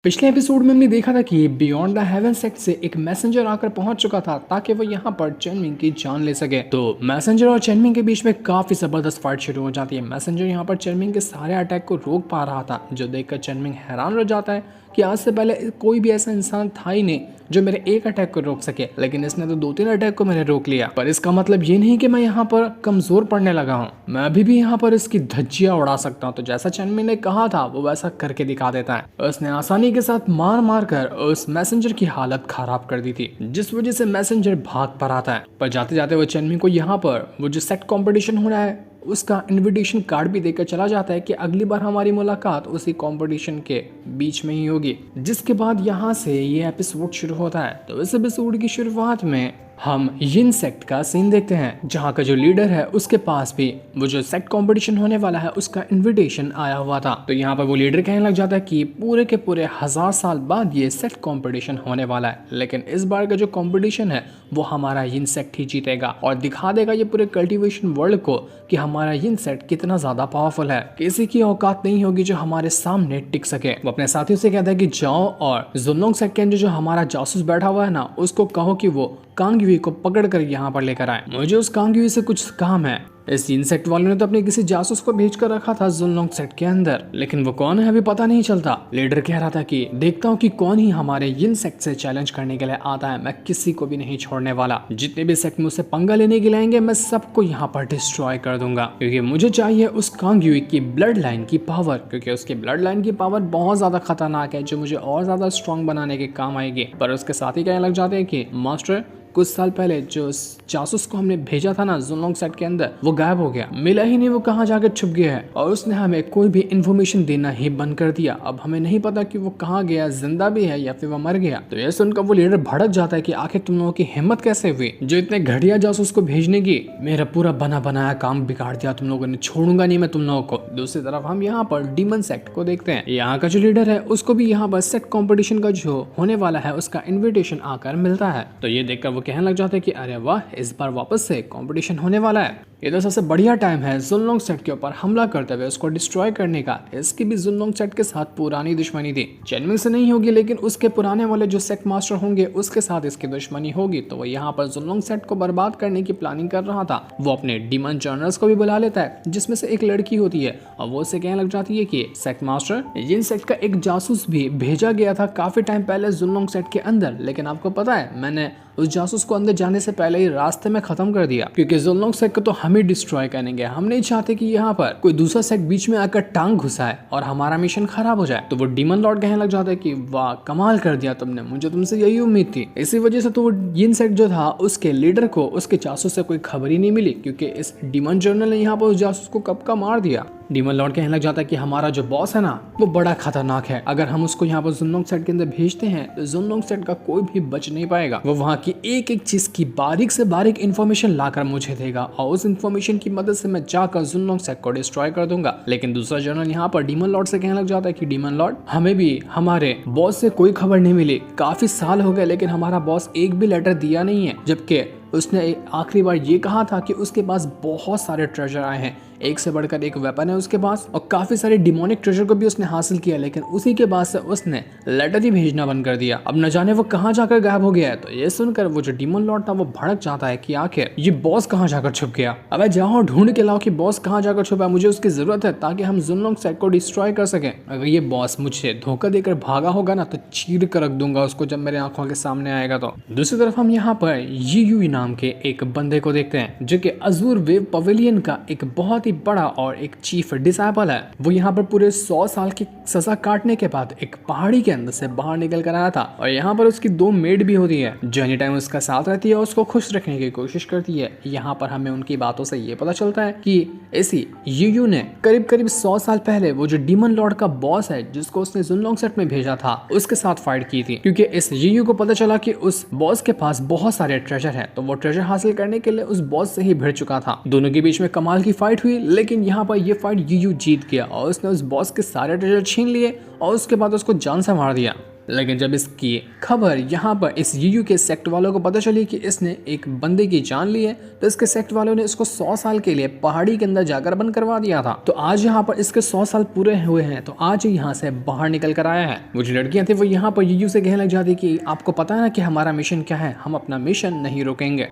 पिछले एपिसोड में हमने देखा था कि बियॉन्ड द हेवन सेक्ट से एक मैसेंजर आकर पहुंच चुका था ताकि वो यहाँ पर चेनमिंग की जान ले सके। तो मैसेंजर और चेनमिंग के बीच में काफी जबरदस्त फाइट शुरू हो जाती है। मैसेंजर यहाँ पर चेनमिंग के सारे अटैक को रोक पा रहा था, जो देखकर चेनमिंग हैरान रह जाता है कि आज से पहले कोई भी ऐसा इंसान था ही नहीं जो मेरे एक अटैक को रोक सके, लेकिन इसने तो 2-3 अटैक को मेरे रोक लिया। पर इसका मतलब ये नहीं कि मैं यहाँ पर कमजोर पड़ने लगा हूँ, मैं अभी भी यहाँ पर इसकी धज्जियां उड़ा सकता हूँ। तो जैसा चेनमिंग ने कहा था वो वैसा करके दिखा देता है। उसने आसानी के साथ मार मार कर उस मैसेंजर की हालत खराब कर दी थी, जिस वजह से मैसेंजर भाग पर आता है। पर जाते जाते वो चेनमिंग को यहाँ पर वो जो सेक्ट कॉम्पिटिशन हो रहा है उसका इनविटेशन कार्ड भी देकर चला जाता है कि अगली बार हमारी मुलाकात उसी कंपटीशन के बीच में ही होगी। जिसके बाद यहाँ से ये एपिसोड शुरू होता है। तो इस एपिसोड की शुरुआत में हम यिन सेक्ट का सीन देखते हैं, जहाँ का जो लीडर है उसके पास भी वो जो सेक्ट कंपटीशन होने वाला है उसका इनविटेशन आया हुआ था। तो यहाँ पर वो लीडर कहने लग जाता है कि पूरे के पूरे 1000 साल बाद ये सेक्ट कंपटीशन होने वाला है, लेकिन इस बार का जो कंपटीशन है वो हमारा यिन सेक्ट ही जीतेगा और दिखा देगा ये पूरे कल्टीवेशन वर्ल्ड को कि हमारा यिन सेक्ट कितना ज्यादा पावरफुल है। किसी की औकात नहीं होगी जो हमारे सामने टिक सके। वो अपने साथियों से कहता है कि जाओ और जुनलोंग सेक्ट के अंदर जो हमारा जासूस बैठा हुआ है ना, उसको कहो कि वो कांग युई को पकड़ कर यहाँ पर लेकर आए, मुझे उस कांग युई से कुछ काम है। इस यिन सेक्ट वालों ने तो अपने किसी जासूस को भेज कर रखा था जुनलोंग सेक्ट के अंदर, लेकिन वो कौन है अभी पता नहीं चलता। लीडर कह रहा था कि देखता हूँ कि कौन ही हमारे यिन सेक्ट से चैलेंज करने के लिए आता है, मैं किसी को भी नहीं छोड़ने वाला। जितने भी सेक्ट मुझसे पंगा लेने के लिए आएंगे मैं सबको यहाँ पर डिस्ट्रॉय कर दूंगा, क्योंकि मुझे चाहिए उस कांग युई की ब्लड लाइन की पावर, क्योंकि उसकी ब्लड लाइन की पावर बहुत ज्यादा खतरनाक है जो मुझे और ज्यादा स्ट्रॉन्ग बनाने के काम आएगी। पर उसके साथ ही कहने लग जाते हैं कि मास्टर कुछ साल पहले जो जासूस को हमने भेजा था ना जुनलोंग सेक्ट के अंदर, वो गायब हो गया, मिला ही नहीं, वो कहाँ जाकर छुप गया है और उसने हमें कोई भी इंफॉर्मेशन देना ही बंद कर दिया। अब हमें नहीं पता कि वो कहाँ गया, जिंदा भी है या फिर वो मर गया। तो ये सुनकर वो लीडर भड़क जाता है कि आखिर तुम लोगों की हिम्मत कैसे हुई जो इतने घटिया जासूस को भेजने की, मेरा पूरा बना बनाया काम बिगाड़ दिया तुम लोगों ने, छोड़ूंगा नहीं मैं तुम लोगों को। दूसरी तरफ हम यहाँ पर डीमन सेक्ट को देखते हैं। यहाँ का जो लीडर है उसको भी यहाँ पर सेक्ट कॉम्पिटिशन का जो होने वाला है उसका इन्विटेशन आकर मिलता है। तो ये देखकर वो कहने लग जाते हैं कि अरे वाह, इस बार वापस से कंपटीशन होने वाला है, ये तो सबसे बढ़िया टाइम है जुनलोंग सेक्ट के ऊपर हमला करते हुए उसको डिस्ट्रॉय करने का। इसकी भी जुनलोंग सेक्ट के साथ पुरानी दुश्मनी थी, चेनमिंग से नहीं होगी लेकिन उसके पुराने वाले जो सेक्ट मास्टर होंगे उसके साथ इसकी दुश्मनी होगी। तो वो यहाँ पर जुनलोंग सेक्ट को बर्बाद करने की प्लानिंग कर रहा था। वो अपने डीमन जर्नल्स को भी बुला लेता है जिसमें से एक लड़की होती है और वो उसे कहने लग जाती है कि सेक्ट मास्टर, यिन सेक्ट का एक जासूस भी भेजा गया था काफी टाइम पहले जुनलोंग सेक्ट के अंदर, लेकिन आपको पता है मैंने उस जासूस को अंदर जाने से पहले ही रास्ते में खत्म कर दिया, क्योंकि जुनलोंग सेक्ट को तो हम ही डिस्ट्रॉय करेंगे। हम नहीं चाहते कि यहाँ पर कोई दूसरा सेक्ट बीच में आकर टांग घुसाए और हमारा मिशन खराब हो जाए। तो वो डीमन लॉर्ड कहने लग जाता है कि वाह, कमाल कर दिया तुमने, मुझे तुमसे यही उम्मीद थी। इसी वजह से तो वो यिन सेक्ट जो था उसके लीडर को उसके जासूस से कोई खबर ही नहीं मिली, क्योंकि इस डीमन जर्नल ने यहाँ पर उस जासूस को कब का मार दिया। डीमन लॉर्ड कहने लग जाता है कि हमारा जो बॉस है ना वो बड़ा खतरनाक है, अगर हम उसको यहाँ पर जुनलोंग सेक्ट के अंदर भेजते हैं तो जुनलोंग सेक्ट का कोई भी बच नहीं पाएगा। वो वहाँ की एक एक चीज की बारीक से बारीक इन्फॉर्मेशन लाकर मुझे देगा और उस इन्फॉर्मेशन की मदद से मैं जाकर जुनलोंग सेक्ट को डिस्ट्रॉय कर दूंगा। लेकिन दूसरा जर्नल यहाँ पर डीमन लॉर्ड से कहने लग जाता है कि डीमन लॉर्ड, हमें भी हमारे बॉस से कोई खबर नहीं मिली, काफी साल हो गए लेकिन हमारा बॉस एक भी लेटर दिया नहीं है, जबकि उसने आखिरी बार ये कहा था कि उसके पास बहुत सारे ट्रेजर आए हैं, एक से बढ़कर एक वेपन है उसके पास और काफी सारे डिमोनिक ट्रेजर को भी उसने हासिल किया, लेकिन उसी के बाद से उसने लेटर ही भेजना बंद कर दिया। अब न जाने वो कहाँ जाकर गायब हो गया है। तो ये सुनकर वो जो डीमन लॉर्ड था वो भड़क जाता है कि आखिर ये बॉस कहाँ जाकर छुप गया। अब जाओ ढूंढ के लाओ कि बॉस कहाँ जाकर छुपा है, मुझे उसकी जरूरत है ताकि हम जुनलोंग सेक्ट को डिस्ट्रॉय कर सकें। अगर ये बॉस मुझे धोखा देकर भागा होगा ना तो चीर कर रख दूंगा उसको जब मेरे आंखों के सामने आएगा। तो दूसरी तरफ हम यहाँ पर यी युई नाम के एक बंदे को देखते हैं जो कि अजूर वेव पवेलियन का एक बहुत ही बड़ा और एक चीफ डिसाइपल है। वो यहाँ पर पूरे 100 साल की सजा काटने के बाद एक पहाड़ी के अंदर से बाहर निकल कर आया था और यहाँ पर उसकी 2 मेड भी होती है जो एनी टाइम उसका साथ रहती है और उसको खुश रखने की कोशिश करती है। यहाँ पर हमें उनकी बातों से ये पता चलता है कि ऐसी यू ने करीब करीब 100 साल पहले वो जो डीमन लॉर्ड का बॉस है जिसको उसने जुनलोंग सेक्ट में भेजा था उसके साथ फाइट की थी, क्योंकि इस यू को पता चला कि उस बॉस के पास बहुत सारे ट्रेजर है, तो वो ट्रेजर हासिल करने के लिए उस बॉस से ही भिड़ चुका था। दोनों के बीच में कमाल की फाइट हुई, लेकिन यहाँ पर ये फाइट यू जीत गया और उसने उस बॉस के सारे ट्रेजर छीन लिए और उसके बाद उसको जान से मार दिया। लेकिन जब इसकी खबर यहाँ पर इस यूयू के सेक्ट वालों को पता चली कि इसने एक बंदे की जान ली है, तो इसके सेक्ट वालों ने इसको 100 साल के लिए पहाड़ी के अंदर जाकर बंद करवा दिया था। तो आज यहाँ पर इसके 100 साल पूरे हुए हैं, तो आज यहाँ से बाहर निकल कर आया है। वो जो लड़कियां थी वो यहाँ पर यूयू से कहने लग जाती कि आपको पता है ना कि हमारा मिशन क्या है, हम अपना मिशन नहीं रोकेंगे,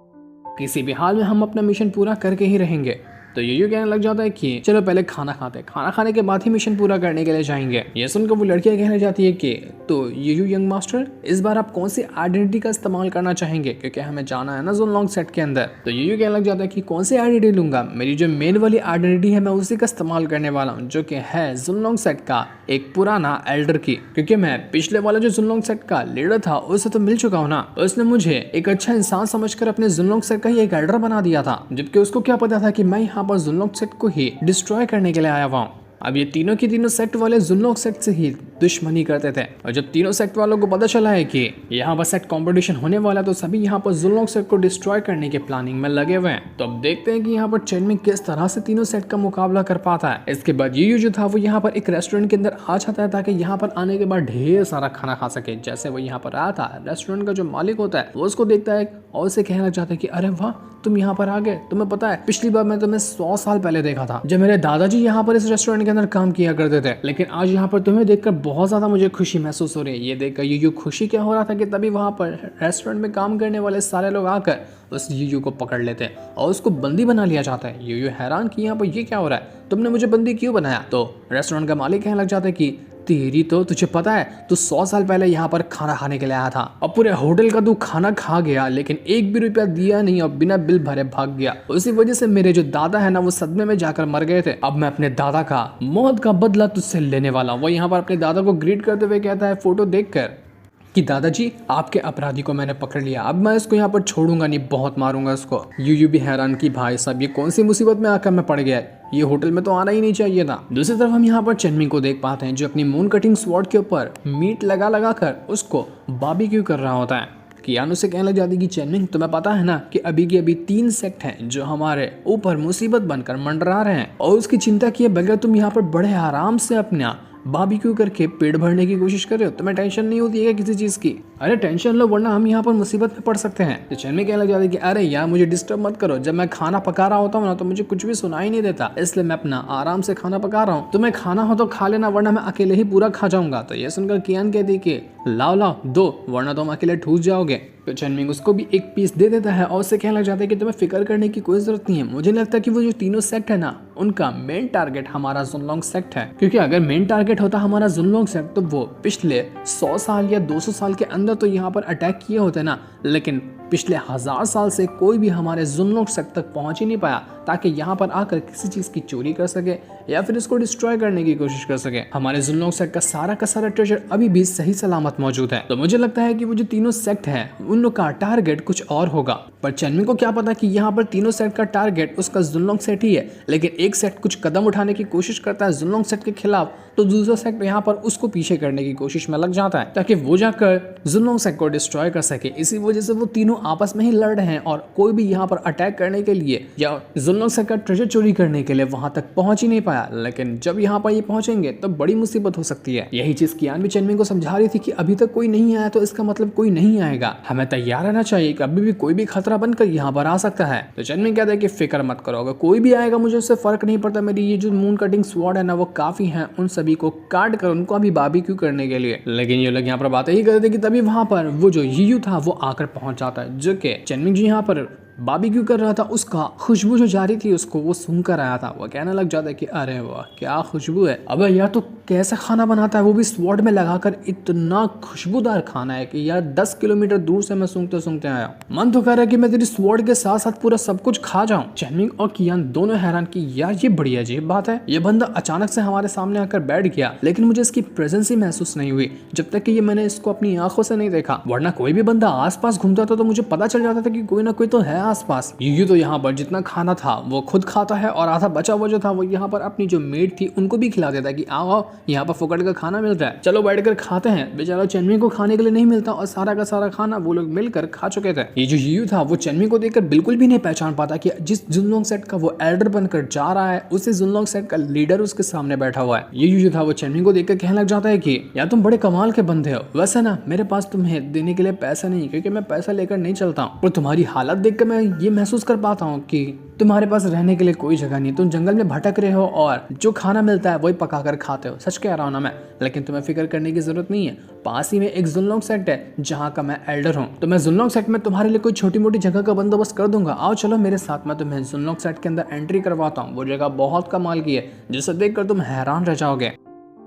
किसी भी हाल में हम अपना मिशन पूरा करके ही रहेंगे। तो यूयू कहने लग जाता है कि चलो पहले खाना खाते हैं, खाना खाने के बाद ही मिशन पूरा करने के लिए जाएंगे। ये सुनकर वो लड़कियां कहने जाती है कि तो यूयू यंग मास्टर, इस बार आप कौन सी आइडेंटिटी का इस्तेमाल करना चाहेंगे, क्योंकि हमें जाना है ना जुनलॉन्ग सेट के अंदर। तो यूयू कहने लग जाता है कि कौन सी आइडेंटिटी लूंगा, मेरी जो मेन वाली आइडेंटिटी है मैं उसी का इस्तेमाल करने वाला हूँ, जो कि है जुनलॉन्ग सेट का एक पुराना एल्डर की, क्योंकि मैं पिछले वाला जो जुनलॉन्ग सेट का लीडर था उससे तो मिल चुका हूँ ना। उसने मुझे एक अच्छा इंसान समझकर अपने जुनलॉन्ग सेट का ही एक एल्डर बना दिया था, जबकि उसको क्या पता था कि मैं यहाँ पर जुनलॉन्ग सेट को ही डिस्ट्रॉय करने के लिए आया हुआ हूँ। अब ये तीनों की तीनों सेक्ट वाले जुनलॉन्ग सेक्ट से ही दुश्मनी करते थे, और जब तीनों सेक्ट वालों को पता चला है कि यहाँ पर सेक्ट कंपटीशन होने वाला, तो सभी यहाँ पर जुनलॉन्ग सेक्ट को डिस्ट्रॉय करने के प्लानिंग में लगे हुए हैं। तो अब देखते हैं कि यहाँ पर चेनमिंग किस तरह से तीनों सेक्ट का मुकाबला कर पाता है। इसके बाद यूयू जो था वो यहाँ पर एक रेस्टोरेंट के अंदर आ जाता है, ताकि यहाँ पर आने के बाद ढेर सारा खाना खा सके। जैसे वो यहाँ पर आया था, रेस्टोरेंट का जो मालिक होता है वो उसको देखता है और उसे कहना लग जाता है कि अरे वाह, तुम यहाँ पर आ गए। तुम्हें पता है पिछली बार मैं तुम्हें 100 साल पहले देखा था, जब मेरे दादाजी यहाँ पर इस रेस्टोरेंट के अंदर काम किया करते थे, लेकिन आज यहाँ पर तुम्हें देखकर बहुत ज्यादा मुझे खुशी महसूस हो रही है। ये देखकर यूयू खुशी क्या हो रहा था कि तभी वहाँ पर रेस्टोरेंट में काम करने वाले सारे लोग आकर उस यूयू को पकड़ लेते हैं और उसको बंदी बना लिया जाता है। यूयू हैरान कि यहाँ पर ये क्या हो रहा है, तुमने मुझे बंदी क्यों बनाया। तो रेस्टोरेंट का मालिक कहने लग जाता है कि तेरी तो तुझे पता है तू 100 साल पहले यहाँ पर खाना खाने के लिए आया था, अब पूरे होटल का तू खाना खा गया, लेकिन एक भी रुपया दिया नहीं और बिना बिल भरे भाग गया। उसी वजह से मेरे जो दादा है ना वो सदमे में जाकर मर गए थे। अब मैं अपने दादा का मौत का बदला तुझसे लेने वाला हूँ। वो यहाँ पर अपने दादा को ग्रीट करते हुए कहता है फोटो देखकर कि दादाजी आपके अपराधी को मैंने पकड़ लिया, अब मैं इसको यहाँ पर छोड़ूंगा नहीं, बहुत मारूंगा इसको। यूयू भी हैरान कि भाई साहब ये कौन सी मुसीबत में आकर मैं पड़ गया, ये होटल में तो आना ही नहीं चाहिए था। दूसरी तरफ हम यहाँ पर चेनमिंग को देख पाते हैं, जो अपनी मून कटिंग स्वॉर्ड के ऊपर मीट लगा लगा कर उसको बारबेक्यू कर रहा होता है। कियान उसे कहने लग जाती है कि चेनमिंग तुम्हें पता है ना कि अभी की अभी 3 सेक्ट हैं जो हमारे ऊपर मुसीबत बनकर मंडरा रहे हैं, और उसकी चिंता किए बगैर तुम यहाँ पर बड़े आराम से अपना बारबेक्यू करके पेट भरने की कोशिश कर रहे हो। तुम्हें टेंशन नहीं होती है किसी चीज की? अरे टेंशन लो, वरना हम यहाँ पर मुसीबत में पड़ सकते हैं। तो चेनमिंग कहने लग जाती है कि अरे यार मुझे डिस्टर्ब मत करो, जब मैं खाना पका रहा होता हूँ ना तो मुझे कुछ भी सुनाई नहीं देता, इसलिए मैं अपना आराम से खाना पका रहा हूँ। तुम्हें खाना हो तो खा लेना, वरना मैं अकेले ही पूरा खा जाऊंगा। तो ये सुनकर कियान कहती कि लाओ लाओ दो, वरना तुम अकेले ठूस जाओगे। तो चेनमिंग उसको भी एक पीस दे देता है और उससे कहने लग जाता है कि तुम्हें फिक्र करने की कोई जरूरत नहीं है। मुझे लगता है कि वो जो तीनों सेक्ट है ना उनका मेन टारगेट हमारा जुनलॉन्ग सेक्ट है, क्योंकि अगर मेन टारगेट होता हमारा जुनलॉन्ग सेक्ट तो वो पिछले 100 साल या 200 साल के अंदर तो यहाँ पर अटैक किए होते ना, लेकिन पिछले 1000 साल से कोई भी हमारे जुनलॉन्ग सेक्ट तक पहुंच ही नहीं पाया, ताकि यहाँ पर आकर किसी चीज की चोरी कर सके या फिर इसको डिस्ट्रॉय करने की कोशिश कर सके। हमारे जुनलॉन्ग सेक्ट का सारा ट्रेजर अभी भी सही सलामत मौजूद है। तो मुझे लगता है कि वो जो तीनों सेक्ट हैं उन लोग का टारगेट कुछ और होगा, पर चेनमिंग को क्या पता कि यहाँ पर तीनों सेक्ट का टारगेट उसका जुनलॉन्ग सेट ही है। लेकिन एक सेक्ट कुछ कदम उठाने की कोशिश करता है जुनलॉन्ग सेट के खिलाफ, तो दूसरा सेक्ट यहाँ पर उसको पीछे करने की कोशिश में लग जाता है, ताकि वो जाकर जुनलॉन्ग सेक्ट को डिस्ट्रॉय कर सके। इसी वजह से वो तीनों आपस में ही लड़ रहे हैं, और कोई भी यहाँ पर अटैक करने के लिए या जुनलॉन्ग सेक्ट का ट्रेजर चोरी करने के लिए वहां तक पहुंच ही नहीं पाया। लेकिन जब यहाँ पर ये पहुंचेंगे तो बड़ी मुसीबत हो सकती है। यही चीज कियान भी चेनमिंग को समझा रही थी कि अभी तक कोई नहीं आया तो इसका मतलब कोई नहीं आएगा, हमें तैयार रहना चाहिए कि अभी भी कोई भी खतरा बनकर यहाँ पर आ सकता है। तो चेनमिंग कहता है कि फिक्र मत करो, अगर कोई भी आएगा मुझे उससे फर्क नहीं पड़ता, मेरी ये जो मून कटिंग स्वॉर्ड है ना वो काफी है उन सभी को काट कर उनको अभी बारबेक्यू करने के लिए। लेकिन ये लोग यहाँ पर बातें ही करते थे कि तभी वहां पर वो जो यूयू था वो आकर पहुंच जाता है, जो कि चेनमिंग जी यहाँ पर बारबेक्यू कर रहा था, उसका खुशबू जो जारी थी उसको वो सुनकर आया था। वो कहने लग जाता है कि अरे वाह क्या खुशबू है, अबे यार तो कैसा खाना बनाता है, वो भी स्वॉर्ड में लगाकर, इतना खुशबूदार खाना है कि यार 10 किलोमीटर दूर से मैं सूंघते सूंघते आया, मन तो कह रहा है कि मैं तेरी स्वॉर्ड के साथ साथ पूरा सब कुछ खा जाऊं। चेनमिंग और कियान दोनों हैरान कि यार ये बड़ी अजीब बात है, ये बंदा अचानक से हमारे सामने आकर बैठ गया, लेकिन मुझे इसकी प्रेजेंस ही महसूस नहीं हुई जब तक कि ये मैंने इसको अपनी आंखों से नहीं देखा, वरना कोई भी बंदा आसपास घूमता था तो मुझे पता चल जाता था कि कोई ना कोई तो है आसपास। यूयू तो यहाँ पर जितना खाना था वो खुद खाता है, और आधा बचा हुआ जो था वो यहाँ पर अपनी जो मेड थी उनको भी खिला देता है कि आओ आओ यहाँ पर फुकट का खाना मिल रहा है, चलो बैठकर खाते हैं। बेचारा चेनमिंग को खाने के लिए नहीं मिलता और सारा का सारा खाना वो लोग मिलकर खा चुके थे। ये जो यूयू था वो चेनमिंग को देखकर बिल्कुल भी नहीं पहचान पाता कि जिस जुनलोंग सेट का वो एल्डर बनकर जा रहा है उसी जुनलोंग सेट का लीडर उसके सामने बैठा हुआ है। ये यूयू था वो चेनमिंग को देखकर कहने लग जाता है कि यार तुम बड़े कमाल के बंदे हो, वैसे ना मेरे पास तुम्हें देने के लिए पैसा नहीं, क्योंकि मैं पैसा लेकर नहीं चलता हूँ, और तुम्हारी हालत देखकर मैं ये महसूस कर पाता हूँ कि तुम्हारे पास रहने के लिए कोई जगह नहीं, तुम जंगल में भटक रहे हो और जो खाना मिलता है वही पका कर खाते हो। सच कह रहा हूँ ना मैं, लेकिन तुम्हें फिक्र करने की जरूरत नहीं है, पास ही में एक जुनलोंग सेट है जहाँ का मैं एल्डर हूँ, तो मैं जुनलोंग सेट में तुम्हारे लिए कोई छोटी मोटी जगह का बंदोबस्त कर दूंगा। आओ चलो मेरे साथ, मैं तुम्हें जुनलोंग सेट के अंदर एंट्री करवाता हूँ। वो जगह बहुत कमाल की है जिसे देखकर तुम हैरान रह जाओगे।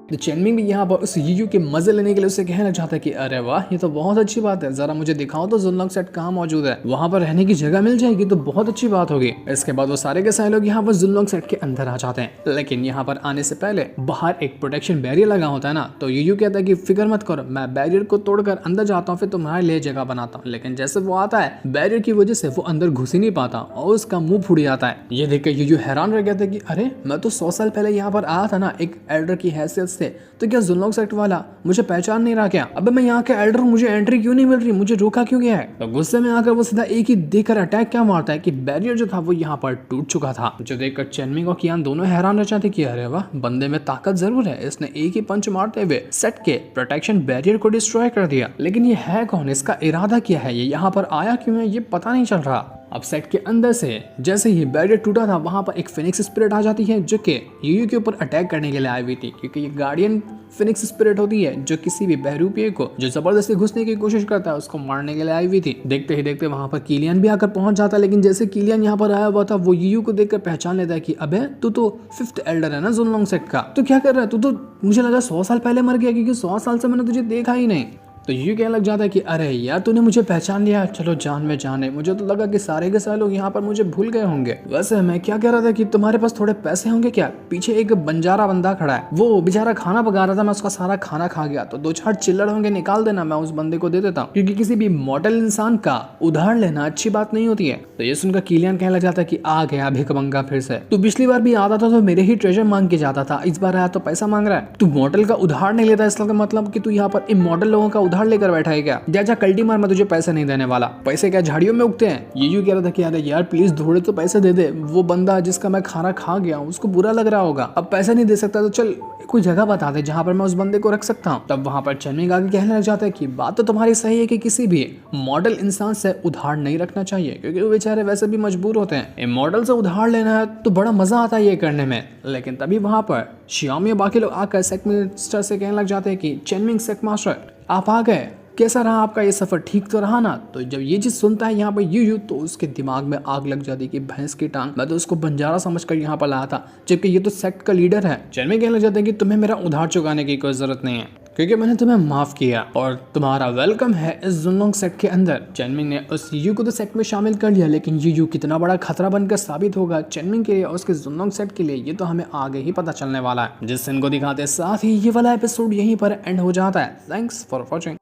तो चेनमिंग भी यहाँ पर उस यूयू के मजे लेने के लिए उससे कहना चाहता है कि अरे वाह, ये तो बहुत अच्छी बात है, जरा मुझे दिखाओ तो जुनलोंग सेट कहाँ मौजूद है, वहाँ पर रहने की जगह मिल जाएगी तो बहुत अच्छी बात होगी। इसके बाद वो सारे के सारे लोग यहाँ पर जुनलोंग सेट के अंदर आ जाते हैं, लेकिन यहाँ पर आने से पहले बाहर एक प्रोटेक्शन बैरियर लगा होता है ना, तो यूयू कहता है कि फिक्र मत करो, मैं बैरियर को तोड़कर अंदर जाता हूँ, फिर तुम्हारे लिए जगह बनाता हूँ। लेकिन जैसे वो आता है बैरियर की वजह से वो अंदर घुस ही नहीं पाता और उसका मुंह फूट जाता है। ये देखकर यूयू हैरान रह गया था कि अरे मैं तो 100 साल पहले यहाँ पर आया था ना एक एल्डर की हैसियत से, तो क्या जुनलोंग सेट वाला मुझे पहचान नहीं रहा क्या? अबे मैं यहाँ के एल्डर हूँ, मुझे एंट्री क्यों नहीं मिल रही, मुझे रोका क्यों गया है? तो गुस्से में आकर वो सीधा एक ही देखकर अटैक क्या मारता है कि बैरियर जो था वो यहाँ पर टूट चुका था, जो देखकर चेनमिंग और कियान दोनों हैरान रह जाते कि अरे वाह, बंदे में ताकत जरूर है, इसने एक ही पंच मारते हुए सेट के प्रोटेक्शन बैरियर को डिस्ट्रॉय कर दिया। लेकिन ये है कौन, इसका इरादा क्या है, ये यहाँ पर आया क्यों है, ये पता नहीं चल रहा। अब सेट के अंदर से जैसे ही बैरियर टूटा था वहां पर एक फिनिक्स स्पिरिट आ जाती है जो कि यूयू के ऊपर अटैक करने के लिए आई हुई थी, क्योंकि ये गार्डियन फिनिक्स स्पिरिट होती है जो किसी भी बहरूपिये को जो जबरदस्ती घुसने की कोशिश करता है उसको मारने के लिए आई हुई थी। देखते ही देखते वहां पर किलियन भी आकर पहुंच जाता है, लेकिन जैसे किलियन यहाँ पर आया हुआ था वो यूयू को देखकर पहचान लेता है कि अबे तू तो 5th एल्डर है ना जुनलोंग सेट का, तो क्या कर रहा है तू, तो मुझे लगा 100 साल पहले मर गया, क्योंकि 100 साल से मैंने तुझे देखा ही नहीं। तो ये कहने लग जाता है कि अरे यार तूने मुझे पहचान लिया, चलो जान में जान है, मुझे तो लगा कि सारे के सारे लोग यहाँ पर मुझे भूल गए होंगे। वैसे मैं क्या कह रहा था कि तुम्हारे पास थोड़े पैसे होंगे क्या? पीछे एक बंजारा बंदा खड़ा है, वो बेचारा खाना पका रहा था, मैं उसका सारा खाना खा गया, तो 2-4 चिल्लड़ होंगे निकाल देना, मैं उस बंदे को दे देता हूँ, क्योंकि किसी भी मॉडल इंसान का उधार लेना अच्छी बात नहीं होती है। तो ये सुनकर किलियन कहने लग जाता है कि आ गया भिखमंगा फिर से, तू पिछली बार भी आता था तो मेरे ही ट्रेजर मांग के जाता था, इस बार आया तो पैसा मांग रहा है, तू मॉडल का उधार नहीं लेता, इसका मतलब कि तू यहाँ पर इमॉडल लोगों का उधार लेकर बैठा है क्या? जा कल्टी मार, मैं तुझे पैसे नहीं देने वाला, पैसे क्या झाड़ियों में उगते हैं? ये यूं कह रहा था कि अरे यार प्लीज थोड़े तो पैसे दे दे, वो बंदा जिसका मैं खाना खा गया हूँ उसको बुरा लग रहा होगा, अब पैसे नहीं दे सकता तो चल कोई जगह बता दे जहाँ पर मैं उस बंदे को रख सकता हूँ। तब वहां पर चेनमिंग आगे कहने लग जाता है कि बात तो तुम्हारी सही है कि किसी भी मॉडल इंसान से उधार नहीं रखना चाहिए, क्योंकि वो बेचारे वैसे भी मजबूर होते हैं, मॉडल से उधार लेना है तो बड़ा मजा आता है ये करने में। लेकिन तभी वहां पर शियामी बाकी लोग आकर सेक्ट मास्टर से कहने लग जाते हैं कि चेनमिंग सेक्ट मास्टर आप आ गए, कैसा रहा आपका ये सफर, ठीक तो रहा ना? तो जब ये चीज सुनता है यहाँ पर यूयू तो उसके दिमाग में आग लग जाती है कि भैंस की टांग, मैं तो उसको बंजारा समझकर यहाँ पर लाया था, जबकि ये तो सेक्ट का लीडर है। चेनमिंग कहने लग जाते हैं कि तुम्हें मेरा उधार चुकाने की कोई जरूरत नहीं है, क्योंकि मैंने तुम्हें माफ किया और तुम्हारा वेलकम है इस जुनलोंग सेट के अंदर। चेनमिंग ने उस यूयू को तो सेट में शामिल कर लिया, लेकिन यूयू कितना बड़ा खतरा बनकर साबित होगा चेनमिंग के लिए और उसके जुनलोंग सेट के लिए, ये तो हमें आगे ही पता चलने वाला है, जिस सीन को दिखाते साथ ही ये वाला एपिसोड यहीं पर एंड हो जाता है। Thanks for watching.